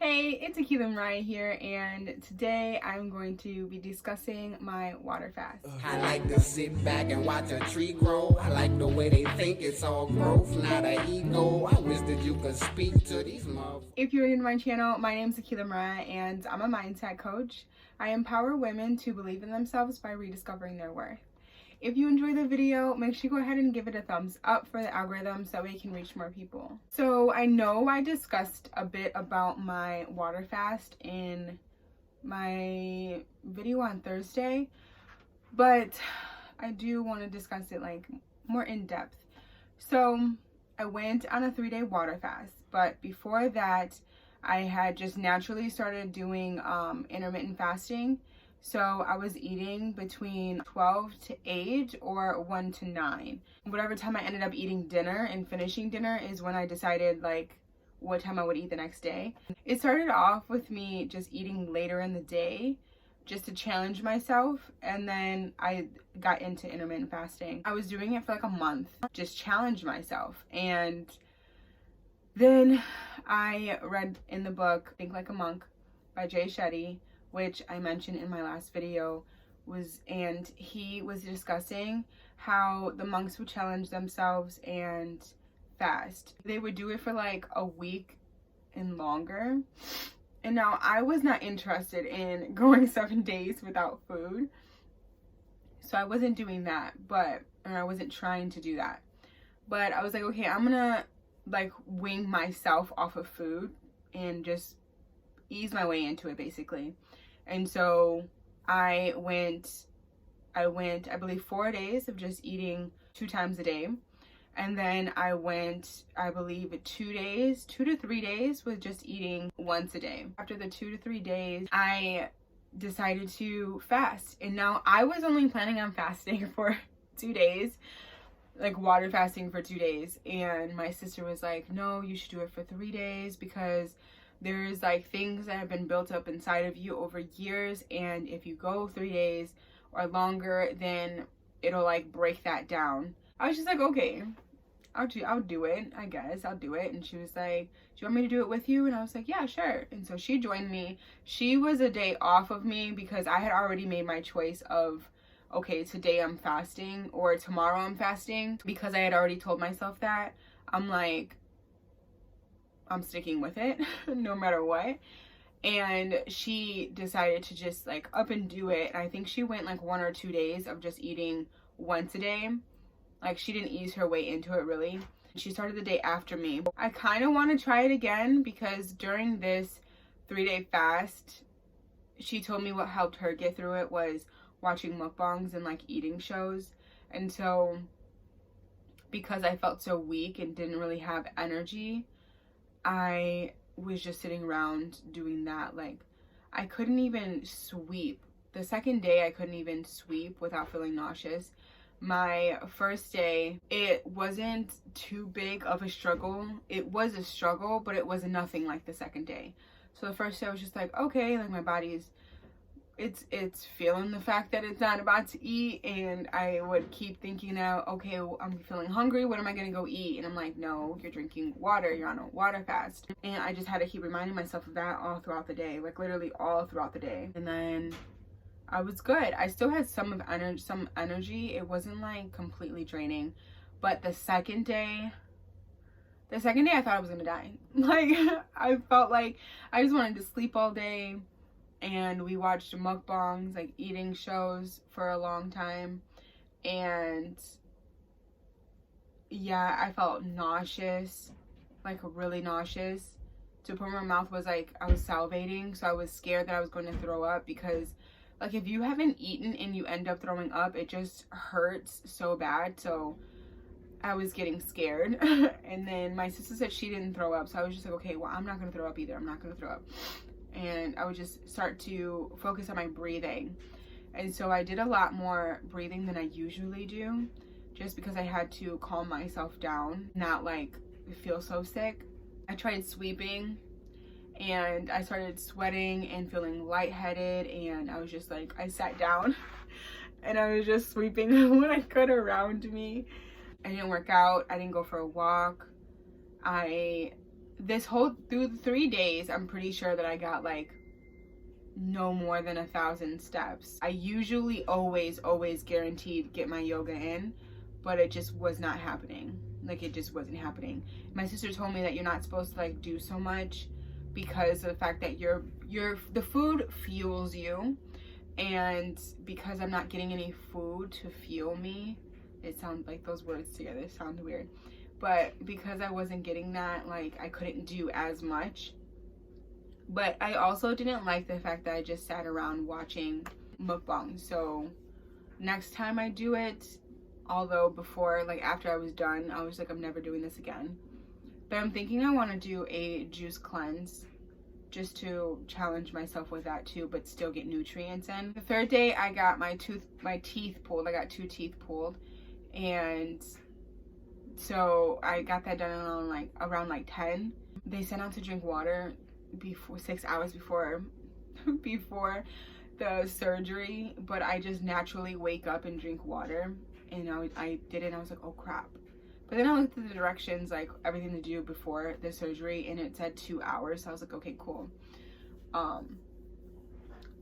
Hey, it's Aquila Mariyah here, and today I'm going to be discussing my water fast. I like to sit back and watch a tree grow. I like the way they think it's all growth, not an ego. I wish that you could speak to these motherfuckers. If you're new to my channel, my name is Aquila Mariyah, and I'm a mindset coach. I empower women to believe in themselves by rediscovering their worth. If you enjoy the video, make sure you go ahead and give it a thumbs up for the algorithm so we can reach more people. So I know I discussed a bit about my water fast in my video on Thursday, but I do want to discuss it like more in depth. So I went on a 3-day water fast, but before that I had just naturally started doing intermittent fasting. So I was eating between 12 to 8 or 1 to 9. Whatever time I ended up eating dinner and finishing dinner is when I decided like what time I would eat the next day. It started off with me just eating later in the day just to challenge myself, and then I got into intermittent fasting. I was doing it for like a month, just challenge myself. And then I read in the book Think Like a Monk by Jay Shetty, which I mentioned in my last video, and he was discussing how the monks would challenge themselves and fast. They would do it for like a week and longer. And now I was not interested in going 7 days without food. So I wasn't doing that, or I wasn't trying to do that. But I was like, okay, I'm gonna like wing myself off of food and just ease my way into it basically. And so I went, I believe 4 days of just eating 2 times a day. And then I went, I believe 2 to 3 days with just eating once a day. After the 2 to 3 days, I decided to fast. And now I was only planning on fasting for 2 days, like water fasting for 2 days. And my sister was like, no, you should do it for 3 days because there's like things that have been built up inside of you over years, and if you go 3 days or longer, then it'll like break that down. I was just like, okay, I'll do it, I guess I'll do it. And she was like, do you want me to do it with you? And I was like, yeah, sure. And so she joined me. She was a day off of me because I had already made my choice of, okay, today I'm fasting or tomorrow I'm fasting. Because I had already told myself that, I'm like, I'm sticking with it no matter what. And she decided to just like up and do it. And I think she went like 1 or 2 days of just eating once a day. Like she didn't ease her way into it really. She started the day after me. I kind of want to try it again because during this 3-day fast, she told me what helped her get through it was watching mukbangs and like eating shows. And so because I felt so weak and didn't really have energy, I was just sitting around doing that. Like I couldn't even sweep. The second day I couldn't even sweep without feeling nauseous. My first day, it wasn't too big of a struggle. It was a struggle, but it was nothing like the second day. So the first day I was just like, okay, like my body's it's feeling the fact that it's not about to eat, and I would keep thinking that, okay, I'm feeling hungry, what am I gonna go eat? And I'm like, no, you're drinking water, you're on a water fast. And I just had to keep reminding myself of that all throughout the day, like literally all throughout the day. And then I was good. I still had some energy. It wasn't like completely draining. But the second day I thought I was gonna die. Like I felt like I just wanted to sleep all day. And we watched mukbangs, like eating shows for a long time. And yeah, I felt nauseous, like really nauseous. To the point where my mouth was like, I was salivating. So I was scared that I was going to throw up because like if you haven't eaten and you end up throwing up, it just hurts so bad. So I was getting scared. And then my sister said she didn't throw up. So I was just like, okay, well, I'm not going to throw up either. I'm not going to throw up. And I would just start to focus on my breathing. And so I did a lot more breathing than I usually do, just because I had to calm myself down, not like feel so sick. I tried sweeping and I started sweating and feeling lightheaded, and I was just like, I sat down and I was just sweeping what I could around me. I didn't work out. I didn't go for a walk. I through the 3 days, I'm pretty sure that I got like no more than 1,000 steps. I usually always guaranteed get my yoga in, but it just was not happening. Like, it just wasn't happening. My sister told me that you're not supposed to like do so much because of the fact that the food fuels you, and because I'm not getting any food to fuel me, it sounds like those words together sound weird, but because I wasn't getting that, like, I couldn't do as much. But I also didn't like the fact that I just sat around watching mukbangs. So next time I do it, although before, like after I was done, I was like, I'm never doing this again. But I'm thinking I want to do a juice cleanse just to challenge myself with that too, but still get nutrients in. The 3rd day, I got my teeth pulled. I got 2 teeth pulled, and so I got that done around like 10. They sent out to drink water before 6 hours before the surgery, but I just naturally wake up and drink water, and I did it and I was like, oh crap. But then I looked at the directions, like everything to do before the surgery, and it said 2 hours, so I was like, okay, cool.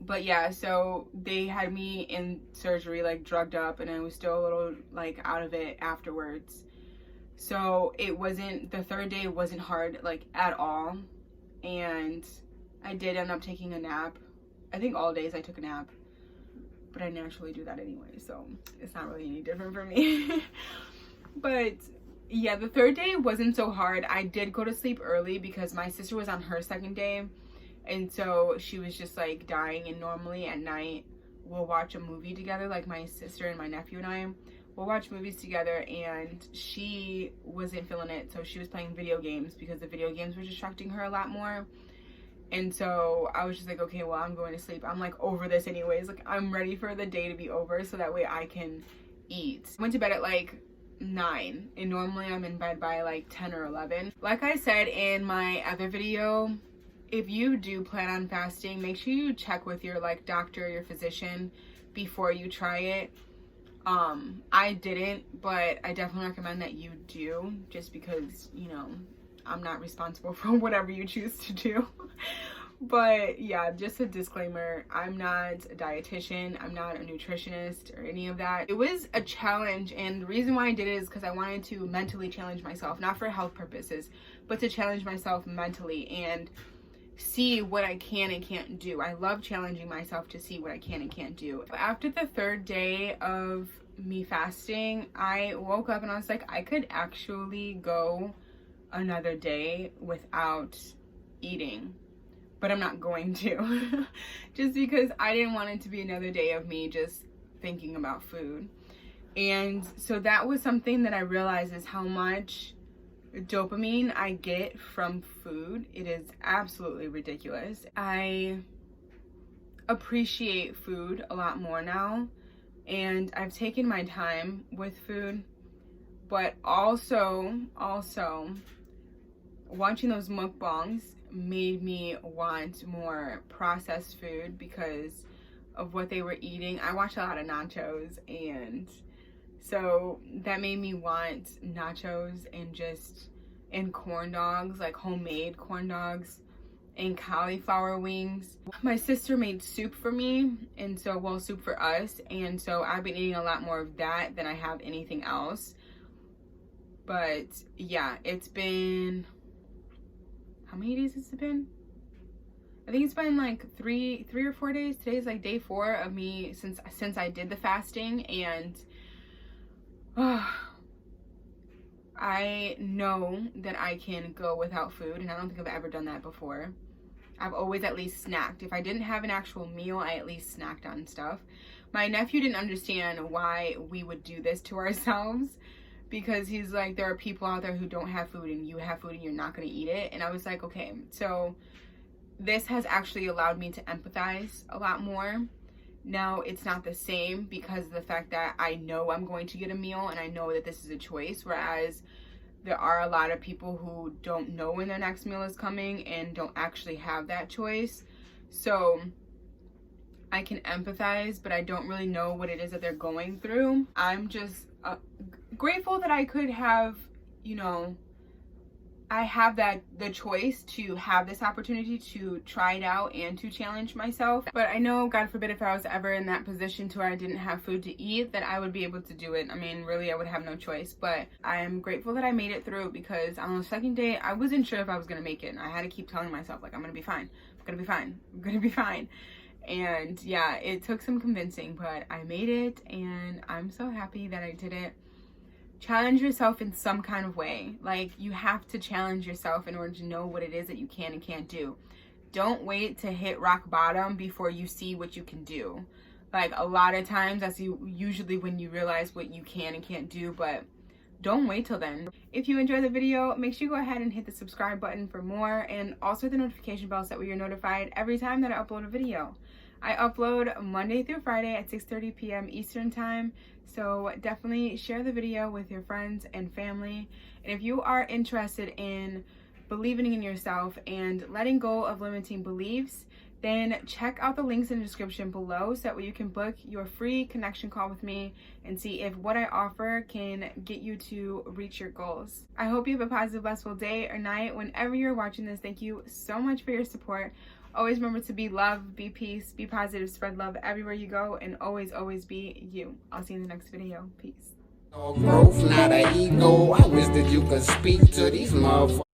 But yeah, so they had me in surgery like drugged up, and I was still a little like out of it afterwards. So the 3rd day wasn't hard like at all, and I did end up taking a nap. I think all days I took a nap, but I naturally do that anyway, so it's not really any different for me. But yeah, the 3rd day wasn't so hard. I did go to sleep early because my sister was on her 2nd day, and so she was just like dying, and normally at night we'll watch a movie together, like my sister and my nephew and I will watch movies together, and she wasn't feeling it, so she was playing video games because the video games were distracting her a lot more. And so I was just like, okay, well, I'm going to sleep. I'm like over this anyways. Like, I'm ready for the day to be over so that way I can eat. I went to bed at like 9, and normally I'm in bed by like 10 or 11. Like I said in my other video, if you do plan on fasting, make sure you check with your like doctor, your physician before you try it. I didn't, but I definitely recommend that you do, just because, you know, I'm not responsible for whatever you choose to do. But yeah, just a disclaimer, I'm not a dietitian, I'm not a nutritionist or any of that. It was a challenge, and the reason why I did it is because I wanted to mentally challenge myself, not for health purposes, but to challenge myself mentally and see what I can and can't do. I love challenging myself to see what I can and can't do. After the 3rd day of me fasting, I woke up and I was like, I could actually go another day without eating, but I'm not going to. Just because I didn't want it to be another day of me just thinking about food. And so that was something that I realized is how much dopamine I get from food. It is absolutely ridiculous. I appreciate food a lot more now, and I've taken my time with food, but also watching those mukbangs made me want more processed food because of what they were eating. I watched a lot of nachos, and so that made me want nachos and corn dogs, like homemade corn dogs, and cauliflower wings. My sister made soup for me, and so, well, soup for us, and so I've been eating a lot more of that than I have anything else. But yeah, it's been, how many days has it been? I think it's been like three or 4 days. Today's like day 4 of me since I did the fasting, and I know that I can go without food, and I don't think I've ever done that before. I've always at least snacked. If I didn't have an actual meal, I at least snacked on stuff. My nephew didn't understand why we would do this to ourselves, because he's like, there are people out there who don't have food, and you have food and you're not going to eat it. And I was like, okay, so this has actually allowed me to empathize a lot more. Now, it's not the same because of the fact that I know I'm going to get a meal, and I know that this is a choice, whereas there are a lot of people who don't know when their next meal is coming and don't actually have that choice. So I can empathize, but I don't really know what it is that they're going through. I'm just grateful that I could have, you know, I have the choice to have this opportunity to try it out and to challenge myself. But I know, God forbid, if I was ever in that position to where I didn't have food to eat, that I would be able to do it. I mean, really, I would have no choice. But I am grateful that I made it through, because on the second day, I wasn't sure if I was going to make it. I had to keep telling myself, like, I'm going to be fine. I'm going to be fine. I'm going to be fine. And yeah, it took some convincing, but I made it, and I'm so happy that I did it. Challenge yourself in some kind of way. Like, you have to challenge yourself in order to know what it is that you can and can't do. Don't wait to hit rock bottom before you see what you can do. Like, a lot of times that's usually when you realize what you can and can't do, but don't wait till then. If you enjoyed the video, make sure you go ahead and hit the subscribe button for more, and also the notification bell so that way you're notified every time that I upload a video. I upload Monday through Friday at 6:30 p.m. Eastern time, so definitely share the video with your friends and family. And if you are interested in believing in yourself and letting go of limiting beliefs, then check out the links in the description below so that way you can book your free connection call with me and see if what I offer can get you to reach your goals. I hope you have a positive, blissful day or night whenever you're watching this. Thank you so much for your support. Always remember to be love, be peace, be positive, spread love everywhere you go, and always, always be you. I'll see you in the next video. Peace. Growth, not an ego. I wish that you could speak to these motherfuckers.